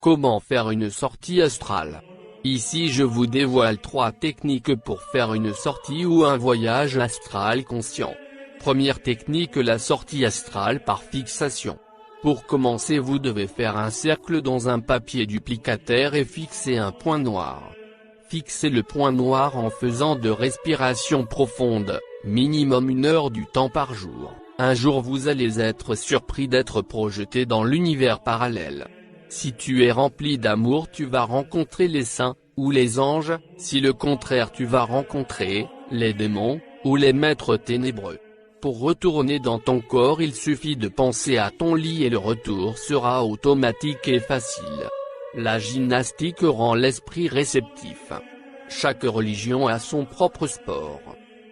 Comment faire une sortie astrale? Ici je vous dévoile 3 techniques pour faire une sortie ou un voyage astral conscient. Première technique, la sortie astrale par fixation. Pour commencer, vous devez faire un cercle dans un papier duplicataire et fixer un point noir. Fixez le point noir en faisant de respirations profondes, minimum 1 heure du temps par jour. Un jour vous allez être surpris d'être projeté dans l'univers parallèle. Si tu es rempli d'amour, tu vas rencontrer les saints, ou les anges, si le contraire tu vas rencontrer les démons, ou les maîtres ténébreux. Pour retourner dans ton corps, il suffit de penser à ton lit et le retour sera automatique et facile. La gymnastique rend l'esprit réceptif. Chaque religion a son propre sport.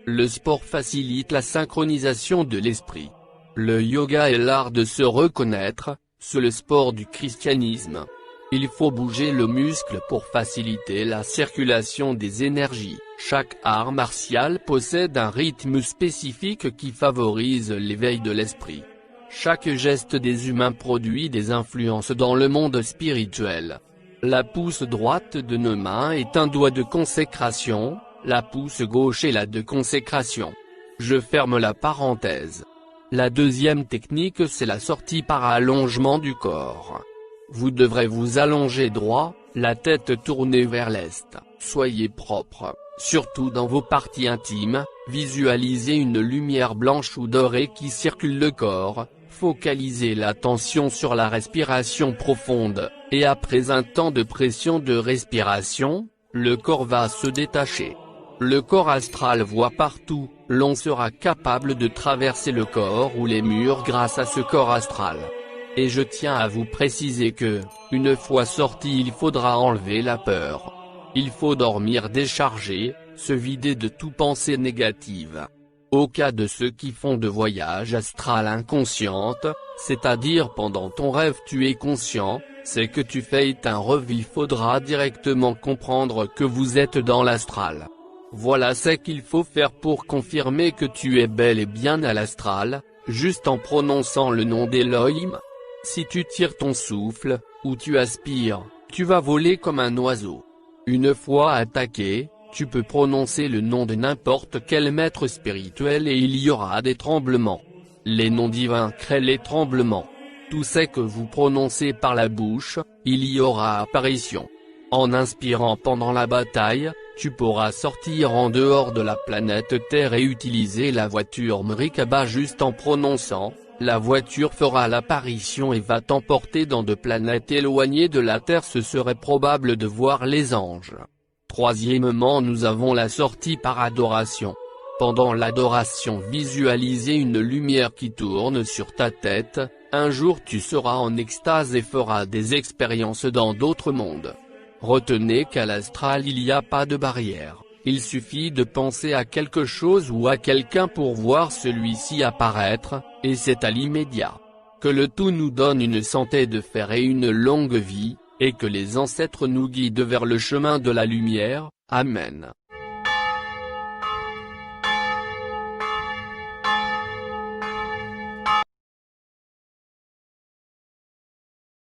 Le sport facilite la synchronisation de l'esprit. Le yoga est l'art de se reconnaître, c'est le sport du christianisme. Il faut bouger le muscle pour faciliter la circulation des énergies. Chaque art martial possède un rythme spécifique qui favorise l'éveil de l'esprit. Chaque geste des humains produit des influences dans le monde spirituel. La pouce droite de nos mains est un doigt de consécration, la pouce gauche est la de consécration. Je ferme la parenthèse. La deuxième technique, c'est la sortie par allongement du corps. Vous devrez vous allonger droit, la tête tournée vers l'est. Soyez propre, surtout dans vos parties intimes, visualisez une lumière blanche ou dorée qui circule le corps, focalisez l'attention sur la respiration profonde, et après un temps de pression de respiration, le corps va se détacher. Le corps astral voit partout, l'on sera capable de traverser le corps ou les murs grâce à ce corps astral. Et je tiens à vous préciser que, une fois sorti, il faudra enlever la peur. Il faut dormir déchargé, se vider de toute pensée négative. Au cas de ceux qui font de voyages astrales inconscientes, c'est-à-dire pendant ton rêve tu es conscient, c'est que tu fais un rêve, il faudra directement comprendre que vous êtes dans l'astral. Voilà ce qu'il faut faire pour confirmer que tu es bel et bien à l'astral, juste en prononçant le nom d'Elohim. Si tu tires ton souffle, ou tu aspires, tu vas voler comme un oiseau. Une fois attaqué, tu peux prononcer le nom de n'importe quel maître spirituel et il y aura des tremblements. Les noms divins créent les tremblements. Tout ce que vous prononcez par la bouche, il y aura apparition. En inspirant pendant la bataille, tu pourras sortir en dehors de la planète Terre et utiliser la voiture Merkaba juste en prononçant. La voiture fera l'apparition et va t'emporter dans de planètes éloignées de la Terre. Ce serait probable de voir les anges. Troisièmement, nous avons la sortie par adoration. Pendant l'adoration, visualisez une lumière qui tourne sur ta tête. Un jour tu seras en extase et feras des expériences dans d'autres mondes. Retenez qu'à l'astral il n'y a pas de barrière. Il suffit de penser à quelque chose ou à quelqu'un pour voir celui-ci apparaître, et c'est à l'immédiat. Que le tout nous donne une santé de fer et une longue vie, et que les ancêtres nous guident vers le chemin de la lumière. Amen.